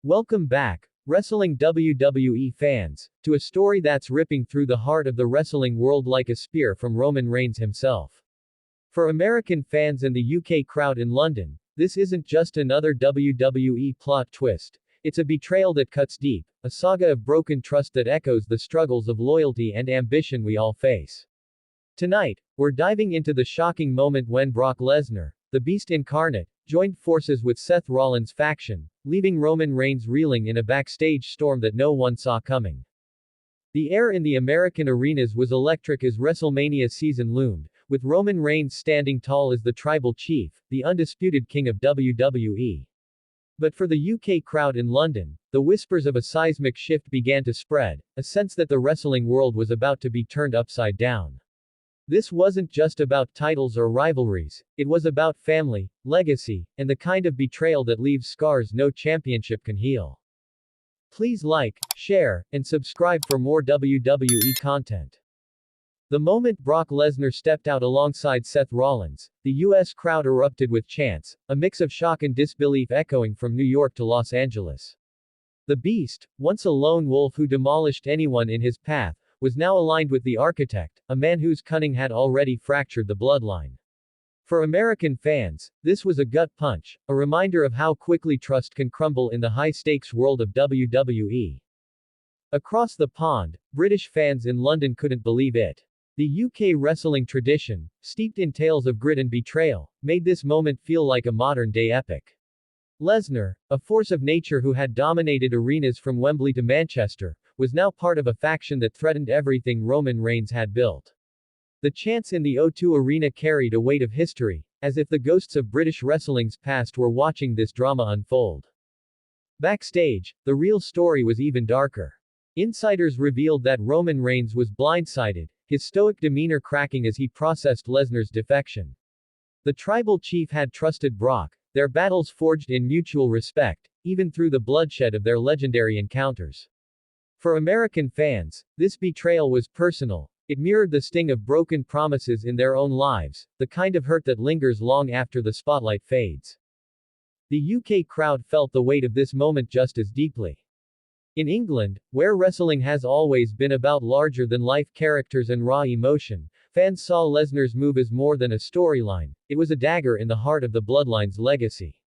Welcome back, wrestling WWE fans, to a story that's ripping through the heart of the wrestling world like a spear from Roman Reigns himself. For American fans and the UK crowd in London, this isn't just another WWE plot twist. It's a betrayal that cuts deep, a saga of broken trust that echoes the struggles of loyalty and ambition we all face. Tonight, we're diving into the shocking moment when Brock Lesnar, the Beast incarnate, joined forces with Seth Rollins' faction, leaving Roman Reigns reeling in a backstage storm that no one saw coming. The air in the American arenas was electric as WrestleMania season loomed, with Roman Reigns standing tall as the tribal chief, the undisputed king of WWE. But for the UK crowd in London, the whispers of a seismic shift began to spread, a sense that the wrestling world was about to be turned upside down. This wasn't just about titles or rivalries, it was about family, legacy, and the kind of betrayal that leaves scars no championship can heal. Please like, share, and subscribe for more WWE content. The moment Brock Lesnar stepped out alongside Seth Rollins, the US crowd erupted with chants, a mix of shock and disbelief echoing from New York to Los Angeles. The Beast, once a lone wolf who demolished anyone in his path, was now aligned with the architect, a man whose cunning had already fractured the bloodline. For American fans, this was a gut punch, a reminder of how quickly trust can crumble in the high-stakes world of WWE. Across the pond, British fans in London couldn't believe it. The UK wrestling tradition, steeped in tales of grit and betrayal, made this moment feel like a modern-day epic. Lesnar, a force of nature who had dominated arenas from Wembley to Manchester, was now part of a faction that threatened everything Roman Reigns had built. The chants in the O2 Arena carried a weight of history, as if the ghosts of British wrestling's past were watching this drama unfold. Backstage, the real story was even darker. Insiders revealed that Roman Reigns was blindsided, his stoic demeanor cracking as he processed Lesnar's defection. The tribal chief had trusted Brock, their battles forged in mutual respect, even through the bloodshed of their legendary encounters. For American fans, this betrayal was personal. It mirrored the sting of broken promises in their own lives, the kind of hurt that lingers long after the spotlight fades. The UK crowd felt the weight of this moment just as deeply. In England, where wrestling has always been about larger-than-life characters and raw emotion, fans saw Lesnar's move as more than a storyline. It was a dagger in the heart of the bloodline's legacy.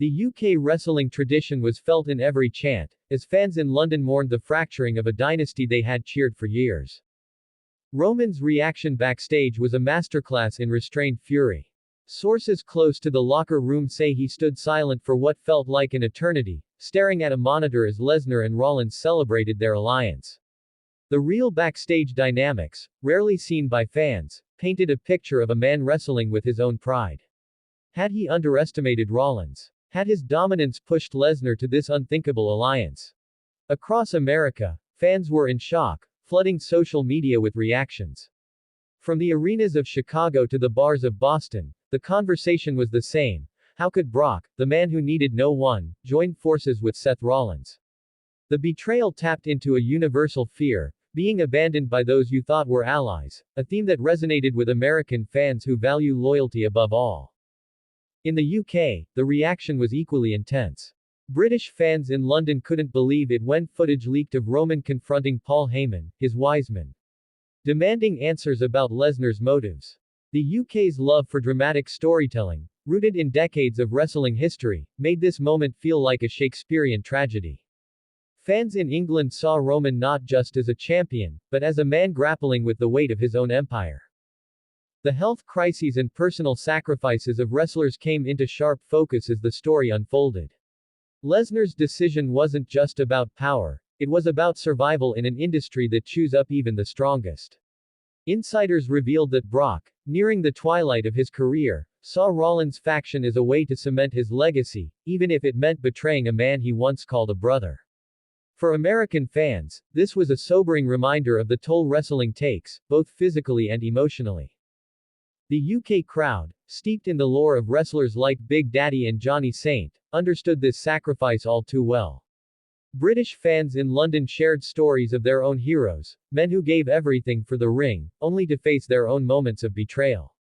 The UK wrestling tradition was felt in every chant, as fans in London mourned the fracturing of a dynasty they had cheered for years. Roman's reaction backstage was a masterclass in restrained fury. Sources close to the locker room say he stood silent for what felt like an eternity, staring at a monitor as Lesnar and Rollins celebrated their alliance. The real backstage dynamics, rarely seen by fans, painted a picture of a man wrestling with his own pride. Had he underestimated Rollins? Had his dominance pushed Lesnar to this unthinkable alliance? Across America, fans were in shock, flooding social media with reactions. From the arenas of Chicago to the bars of Boston, the conversation was the same. How could Brock, the man who needed no one, join forces with Seth Rollins? The betrayal tapped into a universal fear, being abandoned by those you thought were allies, a theme that resonated with American fans who value loyalty above all. In the UK, the reaction was equally intense. British fans in London couldn't believe it when footage leaked of Roman confronting Paul Heyman, his wiseman, demanding answers about Lesnar's motives. The UK's love for dramatic storytelling, rooted in decades of wrestling history, made this moment feel like a Shakespearean tragedy. Fans in England saw Roman not just as a champion, but as a man grappling with the weight of his own empire. The health crises and personal sacrifices of wrestlers came into sharp focus as the story unfolded. Lesnar's decision wasn't just about power, it was about survival in an industry that chews up even the strongest. Insiders revealed that Brock, nearing the twilight of his career, saw Rollins' faction as a way to cement his legacy, even if it meant betraying a man he once called a brother. For American fans, this was a sobering reminder of the toll wrestling takes, both physically and emotionally. The UK crowd, steeped in the lore of wrestlers like Big Daddy and Johnny Saint, understood this sacrifice all too well. British fans in London shared stories of their own heroes, men who gave everything for the ring, only to face their own moments of betrayal.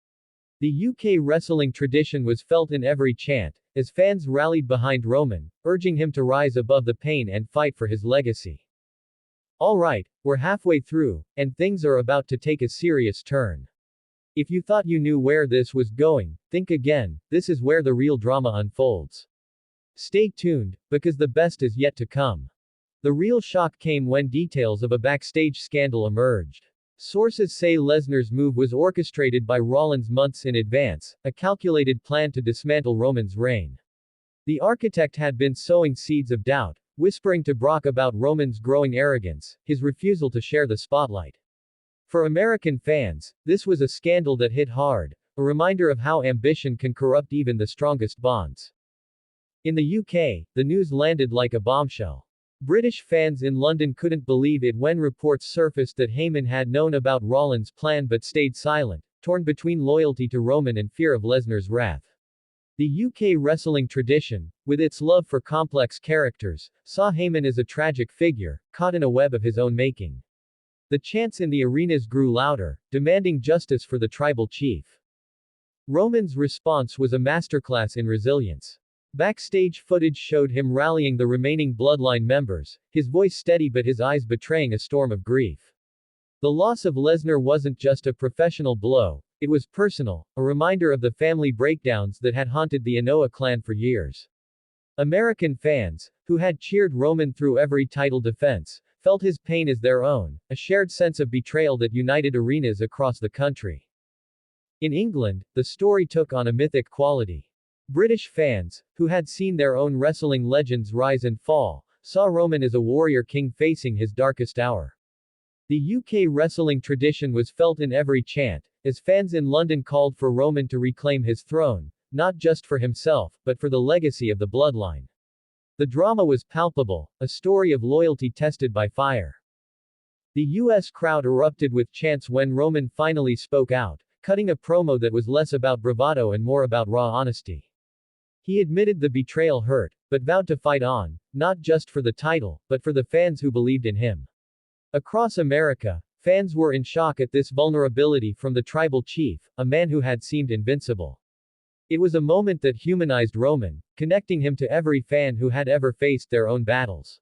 The UK wrestling tradition was felt in every chant, as fans rallied behind Roman, urging him to rise above the pain and fight for his legacy. Alright, we're halfway through, and things are about to take a serious turn. If you thought you knew where this was going, think again, this is where the real drama unfolds. Stay tuned, because the best is yet to come. The real shock came when details of a backstage scandal emerged. Sources say Lesnar's move was orchestrated by Rollins months in advance, a calculated plan to dismantle Roman's reign. The architect had been sowing seeds of doubt, whispering to Brock about Roman's growing arrogance, his refusal to share the spotlight. For American fans, this was a scandal that hit hard, a reminder of how ambition can corrupt even the strongest bonds. In the UK, the news landed like a bombshell. British fans in London couldn't believe it when reports surfaced that Heyman had known about Rollins' plan but stayed silent, torn between loyalty to Roman and fear of Lesnar's wrath. The UK wrestling tradition, with its love for complex characters, saw Heyman as a tragic figure, caught in a web of his own making. The chants in the arenas grew louder, demanding justice for the tribal chief. Roman's response was a masterclass in resilience. Backstage footage showed him rallying the remaining bloodline members, his voice steady but his eyes betraying a storm of grief. The loss of Lesnar wasn't just a professional blow, it was personal, a reminder of the family breakdowns that had haunted the Anoa'i clan for years. American fans, who had cheered Roman through every title defense, felt his pain as their own, a shared sense of betrayal that united arenas across the country. In England, the story took on a mythic quality. British fans, who had seen their own wrestling legends rise and fall, saw Roman as a warrior king facing his darkest hour. The UK wrestling tradition was felt in every chant, as fans in London called for Roman to reclaim his throne, not just for himself, but for the legacy of the bloodline. The drama was palpable, a story of loyalty tested by fire. The US crowd erupted with chants when Roman finally spoke out, cutting a promo that was less about bravado and more about raw honesty. He admitted the betrayal hurt, but vowed to fight on, not just for the title, but for the fans who believed in him. Across America, fans were in shock at this vulnerability from the tribal chief, a man who had seemed invincible. It was a moment that humanized Roman, connecting him to every fan who had ever faced their own battles.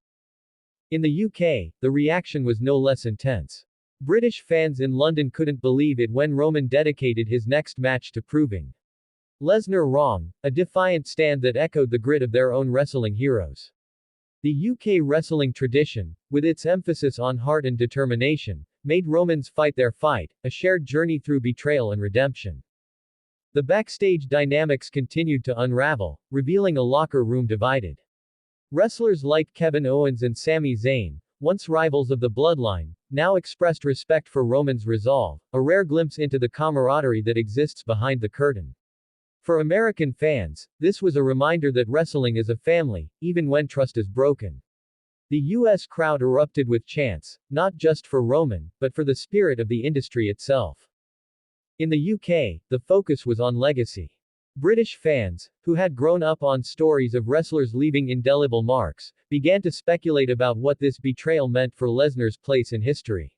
In the UK, the reaction was no less intense. British fans in London couldn't believe it when Roman dedicated his next match to proving Lesnar wrong, a defiant stand that echoed the grit of their own wrestling heroes. The UK wrestling tradition, with its emphasis on heart and determination, made Romans fight their fight, a shared journey through betrayal and redemption. The backstage dynamics continued to unravel, revealing a locker room divided. Wrestlers like Kevin Owens and Sami Zayn, once rivals of the bloodline, now expressed respect for Roman's resolve, a rare glimpse into the camaraderie that exists behind the curtain. For American fans, this was a reminder that wrestling is a family, even when trust is broken. The US crowd erupted with chants, not just for Roman, but for the spirit of the industry itself. In the UK, the focus was on legacy. British fans, who had grown up on stories of wrestlers leaving indelible marks, began to speculate about what this betrayal meant for Lesnar's place in history.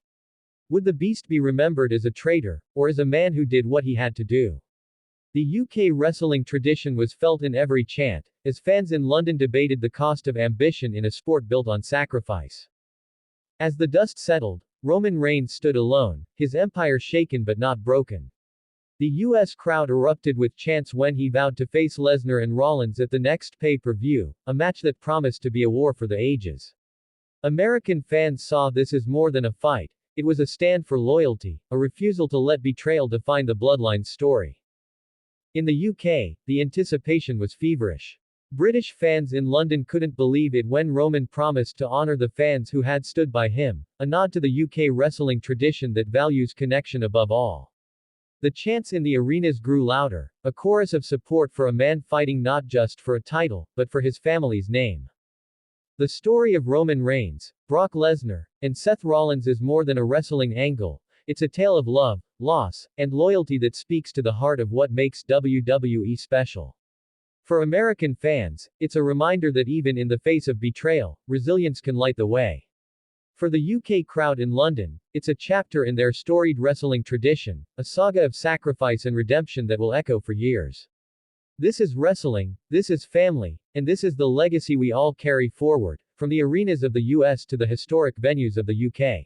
Would the Beast be remembered as a traitor, or as a man who did what he had to do? The UK wrestling tradition was felt in every chant, as fans in London debated the cost of ambition in a sport built on sacrifice. As the dust settled, Roman Reigns stood alone, his empire shaken but not broken. The US crowd erupted with chants when he vowed to face Lesnar and Rollins at the next pay-per-view, a match that promised to be a war for the ages. American fans saw this as more than a fight, it was a stand for loyalty, a refusal to let betrayal define the bloodline's story. In the UK, the anticipation was feverish. British fans in London couldn't believe it when Roman promised to honor the fans who had stood by him, a nod to the UK wrestling tradition that values connection above all. The chants in the arenas grew louder, a chorus of support for a man fighting not just for a title, but for his family's name. The story of Roman Reigns, Brock Lesnar, and Seth Rollins is more than a wrestling angle, it's a tale of love, loss, and loyalty that speaks to the heart of what makes WWE special. For American fans, it's a reminder that even in the face of betrayal, resilience can light the way. For the UK crowd in London, it's a chapter in their storied wrestling tradition, a saga of sacrifice and redemption that will echo for years. This is wrestling, this is family, and this is the legacy we all carry forward, from the arenas of the US to the historic venues of the UK.